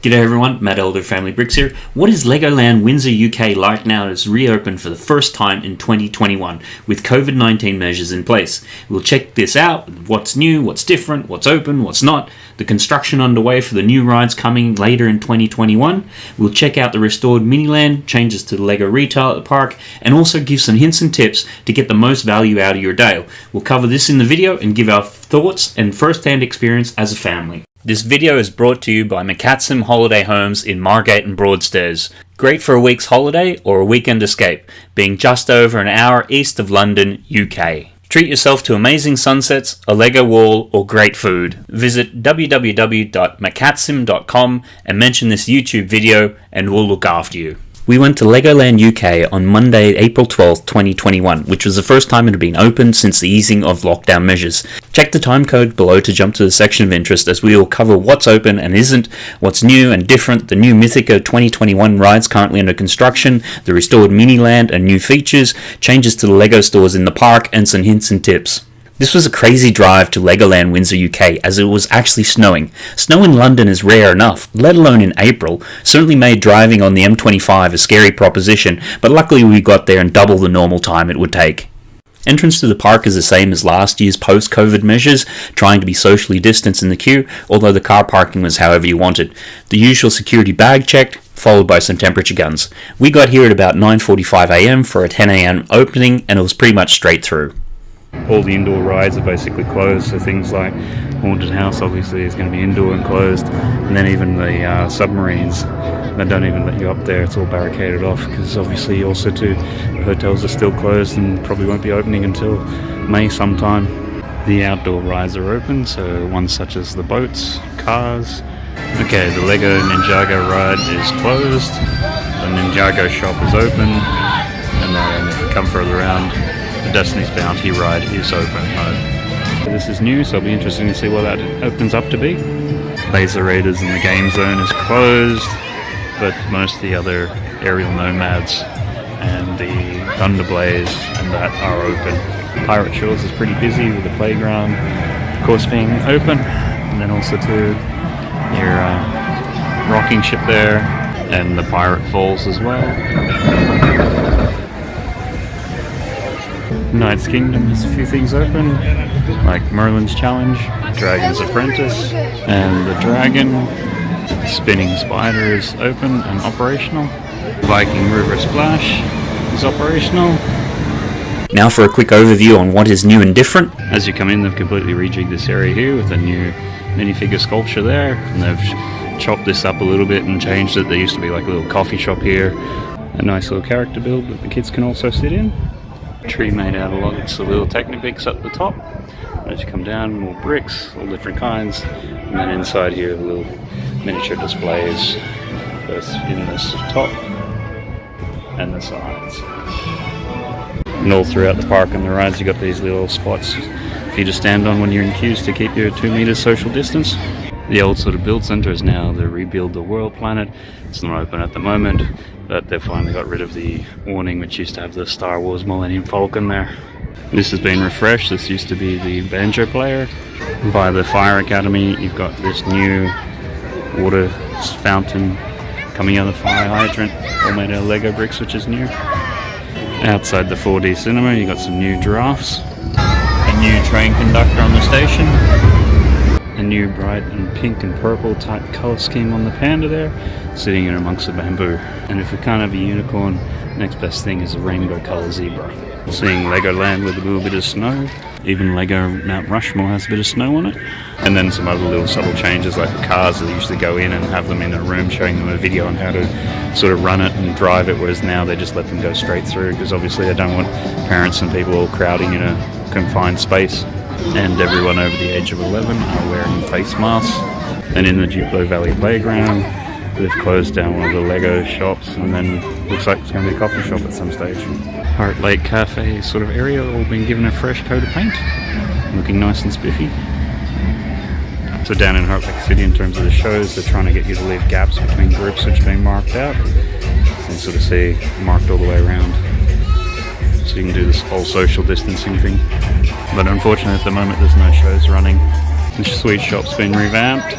G'day everyone, Matt Elder, Family Bricks here. What is LEGOLAND Windsor UK like now that it's reopened for the first time in 2021 with COVID-19 measures in place? We'll check this out, what's new, what's different, what's open, what's not, the construction underway for the new rides coming later in 2021. We'll check out the restored Miniland, changes to the LEGO retail at the park, and also give some hints and tips to get the most value out of your day. We'll cover this in the video and give our thoughts and first-hand experience as a family. This video is brought to you by Mythica Holiday Homes in Margate and Broadstairs. Great for a week's holiday or a weekend escape, being just over an hour east of London, UK. Treat yourself to amazing sunsets, a Lego wall, or great food. Visit www.macatsim.com and mention this YouTube video and we'll look after you. We went to LEGOLAND UK on Monday, April 12th, 2021, which was the first time it had been opened since the easing of lockdown measures. Check the timecode below to jump to the section of interest as we will cover what's open and isn't, what's new and different, the new Mythica 2021 rides currently under construction, the restored Miniland and new features, changes to the LEGO stores in the park, and some hints and tips. This was a crazy drive to LEGOLAND Windsor UK as it was actually snowing. Snow in London is rare enough, let alone in April. Certainly made driving on the M25 a scary proposition, but luckily we got there in double the normal time it would take. Entrance to the park is the same as last year's post-COVID measures, trying to be socially distanced in the queue, although the car parking was however you wanted. The usual security bag checked, followed by some temperature guns. We got here at about 9:45 AM for a 10 AM opening, and it was pretty much straight through. All the indoor rides are basically closed, so things like Haunted House obviously is going to be indoor and closed, and then even the submarines, they don't even let you up there, it's all barricaded off, because obviously also too, the hotels are still closed and probably won't be opening until May sometime. The outdoor rides are open, so ones such as the boats, cars. Okay, the LEGO Ninjago ride is closed, the Ninjago shop is open, and then if we come further around, the Destiny's Bounty ride is open. This is new, so it'll be interesting to see what that opens up to be. Laser Raiders in the game zone is closed, but most of the other aerial nomads and the Thunderblaze and that are open. Pirate Shores is pretty busy with the playground, of course, being open, and then also to your rocking ship there, and the Pirate Falls as well. Knight's Kingdom has a few things open, like Merlin's Challenge, Dragon's Apprentice, and the Dragon. Spinning Spider is open and operational. Viking River Splash is operational. Now for a quick overview on what is new and different. As you come in, they've completely rejigged this area here with a new minifigure sculpture there, and they've chopped this up a little bit and changed it. There used to be like a little coffee shop here, a nice little character build that the kids can also sit in. Tree made out of lots of little Technibics at the top. As you come down, more bricks, all different kinds, and then inside here, little miniature displays, both in this top and the sides. And all throughout the park and the rides, you got these little spots for you to stand on when you're in queues to keep your 2 meters social distance. The old sort of build center is now the Rebuild the World planet. It's not open at the moment, but they've finally got rid of the awning which used to have the Star Wars Millennium Falcon there. This has been refreshed. This used to be the banjo player. By the Fire Academy, you've got this new water fountain coming out of the fire hydrant, all made out of Lego bricks, which is new. Outside the 4D cinema, you got some new giraffes, a new train conductor on the station, a new bright and pink and purple type colour scheme on the panda there, sitting in amongst the bamboo. And if we can't have a unicorn, next best thing is a rainbow colour zebra. Seeing Legoland with a little bit of snow. Even Lego Mount Rushmore has a bit of snow on it. And then some other little subtle changes like the cars that used to go in and have them in a room showing them a video on how to sort of run it and drive it, whereas now they just let them go straight through because obviously they don't want parents and people all crowding in a confined space. And everyone over the age of 11 are wearing face masks. And in the Duplo Valley Playground, they've closed down one of the Lego shops, and then looks like it's going to be a coffee shop at some stage. Heart Lake Cafe sort of area, all been given a fresh coat of paint, looking nice and spiffy. So down in Heart Lake City, in terms of the shows, they're trying to get you to leave gaps between groups which have been marked out, and sort of see marked all the way around, so you can do this whole social distancing thing. But unfortunately at the moment there's no shows running. The sweet shop's been revamped.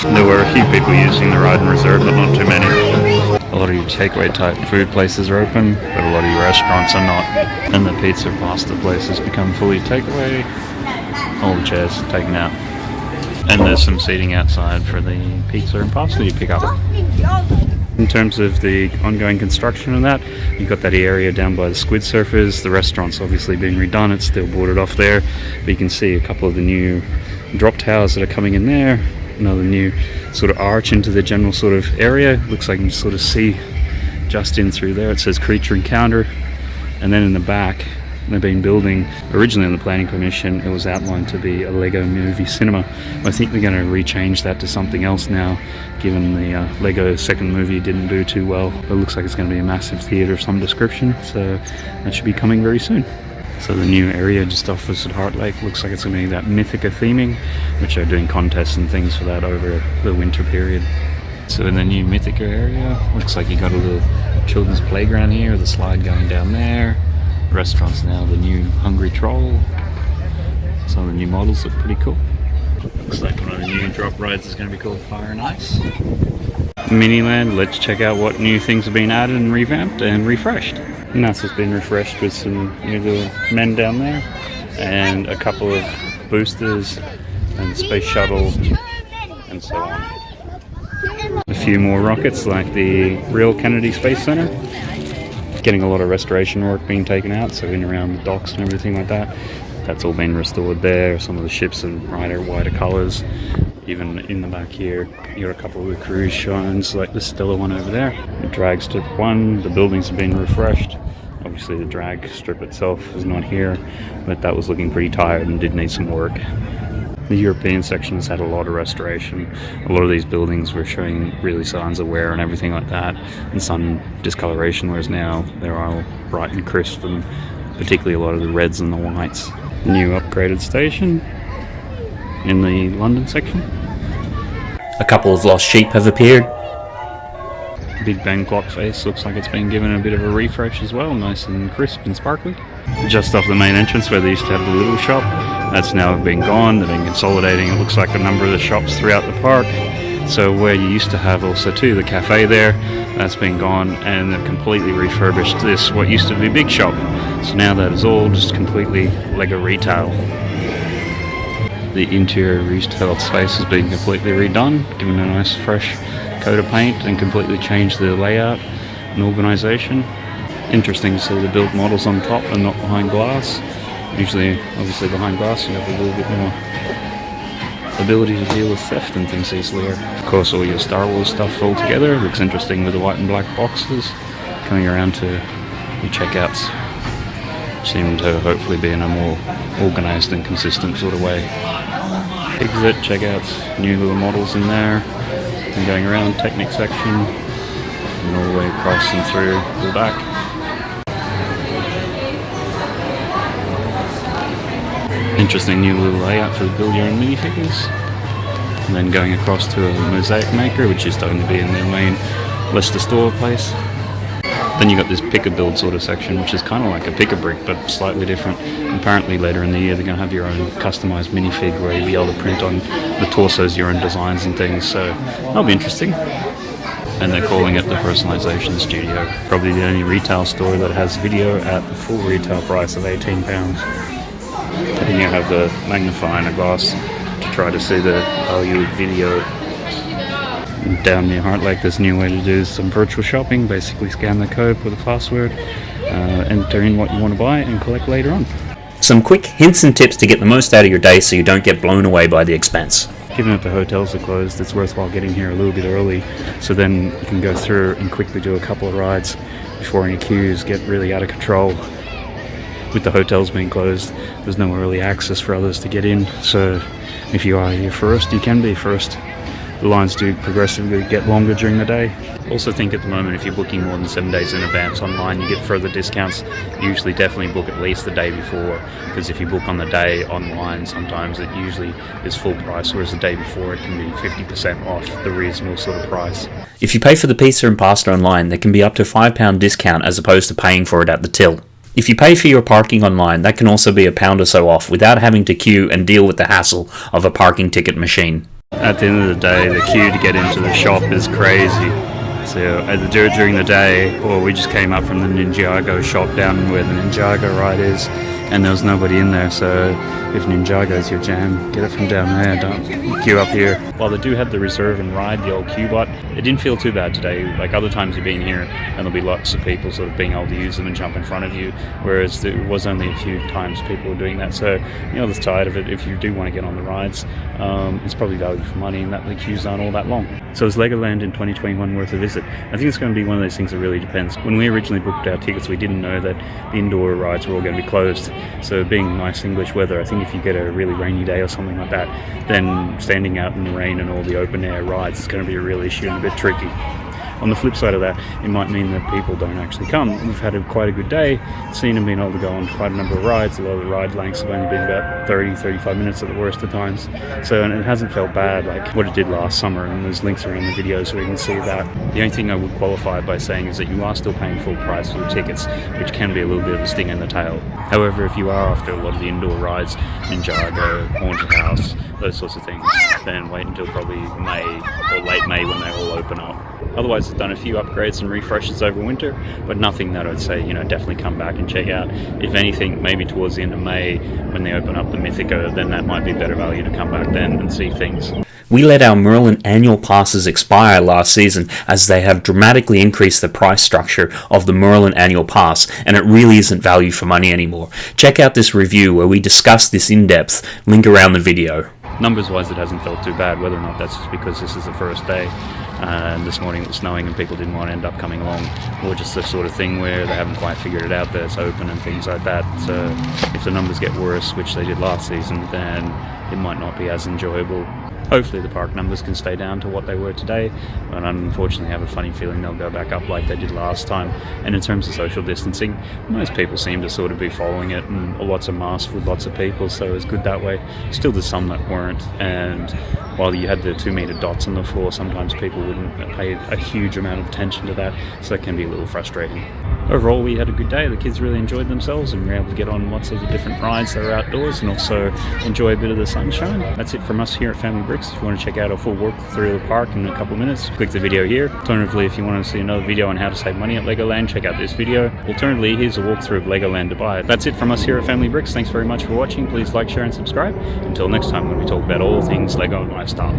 There were a few people using the ride and reserve, but not too many. A lot of your takeaway type food places are open, but a lot of your restaurants are not. And the pizza and pasta places become fully takeaway. All the chairs taken out. And there's some seating outside for the pizza and pasta you pick up. In terms of the ongoing construction of that, you've got that area down by the squid surfers. The restaurant's obviously being redone, it's still boarded off there. But you can see a couple of the new drop towers that are coming in there. Another new sort of arch into the general sort of area. Looks like you can sort of see just in through there. It says Creature Encounter. And then in the back, they've been building, originally on the planning permission, it was outlined to be a Lego movie cinema. I think they're going to rechange that to something else now, given the Lego second movie didn't do too well. But it looks like it's going to be a massive theatre of some description, so that should be coming very soon. So the new area just off us at Heart Lake looks like it's going to be that Mythica theming, which are doing contests and things for that over the winter period. So in the new Mythica area, looks like you got a little children's playground here, the slide going down there. Restaurants now, the new Hungry Troll. Some of the new models look pretty cool. Looks like one of the new drop rides is going to be called Fire and Ice. Miniland, let's check out what new things have been added and revamped and refreshed. NASA's been refreshed with some new little men down there and a couple of boosters and space shuttle and so on. A few more rockets like the real Kennedy Space Center. Getting a lot of restoration work being taken out, so in around the docks and everything like that. That's all been restored there. Some of the ships in wider colours. Even in the back here, you got a couple of the cruise shines like the Stella one over there. The drag strip 1, the buildings have been refreshed. Obviously the drag strip itself is not here, but that was looking pretty tired and did need some work. The European section has had a lot of restoration. A lot of these buildings were showing really signs of wear and everything like that, and some discoloration, whereas now they're all bright and crisp, and particularly a lot of the reds and the whites. New upgraded station in the London section. A couple of lost sheep have appeared. Big Bang clock face looks like it's been given a bit of a refresh as well, nice and crisp and sparkly. Just off the main entrance where they used to have the little shop, that's now been gone. They've been consolidating, it looks like, a number of the shops throughout the park. So where you used to have also too the cafe there, that's been gone, and they've completely refurbished this, what used to be Big Shop. So now that is all just completely Lego retail. The interior retail space has been completely redone, given a nice fresh coat of paint, and completely changed the layout and organisation. Interesting to see the built models on top and not behind glass. Usually, obviously behind glass you have a little bit more ability to deal with theft and things easily. Of course, all your Star Wars stuff all together looks interesting with the white and black boxes. Coming around to the checkouts, seem to hopefully be in a more organised and consistent sort of way. Exit checkouts, new little models in there, and going around Technic section and all the way across and through the back. Interesting new little layout for the build your own minifigures. And then going across to a mosaic maker, which is starting to be in their main Leicester store place. Then you got this pick-a-build sort of section, which is kind of like a pick-a-brick, but slightly different. Apparently later in the year they're going to have your own customized minifig where you'll be able to print on the torsos your own designs and things, so that'll be interesting. And they're calling it the Personalization Studio. Probably the only retail store that has video at the full retail price of £18. And you have the magnifying glass to try to see the value of video. And down near Heart Lake, there's a new way to do some virtual shopping. Basically scan the code with a password, enter in what you want to buy and collect later on. Some quick hints and tips to get the most out of your day so you don't get blown away by the expense. Given that the hotels are closed, it's worthwhile getting here a little bit early, so then you can go through and quickly do a couple of rides before any queues get really out of control. With the hotels being closed, there's no early access for others to get in, so if you are here first, you can be first. The lines do progressively get longer during the day. Also think at the moment, if you're booking more than 7 days in advance online, you get further discounts. Usually definitely book at least the day before, because if you book on the day online, sometimes it usually is full price, whereas the day before it can be 50% off the reasonable sort of price. If you pay for the pizza and pasta online, there can be up to £5 discount as opposed to paying for it at the till. If you pay for your parking online, that can also be £1 or so off without having to queue and deal with the hassle of a parking ticket machine. At the end of the day, the queue to get into the shop is crazy. So either do it during the day, or we just came up from the Ninjago shop down where the Ninjago ride is, and there was nobody in there. So if Ninjago's your jam, get it from down there, don't queue up here. While they do have the reserve and ride, the old queue bot, it didn't feel too bad today. Like other times you've been here and there'll be lots of people sort of being able to use them and jump in front of you, whereas there was only a few times people were doing that. So you know, the side of it, if you do want to get on the rides, it's probably value for money, and that the queues aren't all that long. So is Legoland in 2021 worth a visit? I think it's going to be one of those things that really depends. When we originally booked our tickets, we didn't know that the indoor rides were all going to be closed. So being nice English weather, I think if you get a really rainy day or something like that, then standing out in the rain and all the open air rides is going to be a real issue and a bit tricky. On the flip side of that, it might mean that people don't actually come. We've had quite a good day, seen them being able to go on quite a number of rides. A lot of the ride lengths have only been about 30-35 minutes at the worst of times. So, and it hasn't felt bad like what it did last summer, and there's links around the video so we can see that. The only thing I would qualify by saying is that you are still paying full price for the tickets, which can be a little bit of a sting in the tail. However, if you are after a lot of the indoor rides, Ninjago, Haunted House, those sorts of things, then wait until probably May or late May when they all open up. Otherwise, I've done a few upgrades and refreshes over winter, but nothing that I'd say, you know, definitely come back and check out. If anything, maybe towards the end of May when they open up the Mythica, then that might be better value to come back then and see things. We let our Merlin annual passes expire last season as they have dramatically increased the price structure of the Merlin annual pass, and it really isn't value for money anymore. Check out this review where we discuss this in depth, link around the video. Numbers wise, it hasn't felt too bad, whether or not that's just because this is the first day and this morning it was snowing and people didn't want to end up coming along, or just the sort of thing where they haven't quite figured it out that it's open and things like that. So if the numbers get worse, which they did last season, then it might not be as enjoyable. Hopefully the park numbers can stay down to what they were today, but unfortunately I have a funny feeling they'll go back up like they did last time. And in terms of social distancing, most people seem to sort of be following it, and lots of masks with lots of people, so it's good that way. Still there's some that weren't, and while you had the 2 meter dots on the floor, sometimes people wouldn't pay a huge amount of attention to that, so it can be a little frustrating. Overall, we had a good day. The kids really enjoyed themselves and were able to get on lots of the different rides that are outdoors and also enjoy a bit of the sunshine. That's it from us here at Family Bricks. If you want to check out a full walkthrough of the park in a couple of minutes, click the video here. Alternatively, if you want to see another video on how to save money at Legoland, check out this video. Alternatively, here's a walkthrough of Legoland Dubai. That's it from us here at Family Bricks. Thanks very much for watching. Please like, share and subscribe. Until next time when we talk about all things Lego and lifestyle.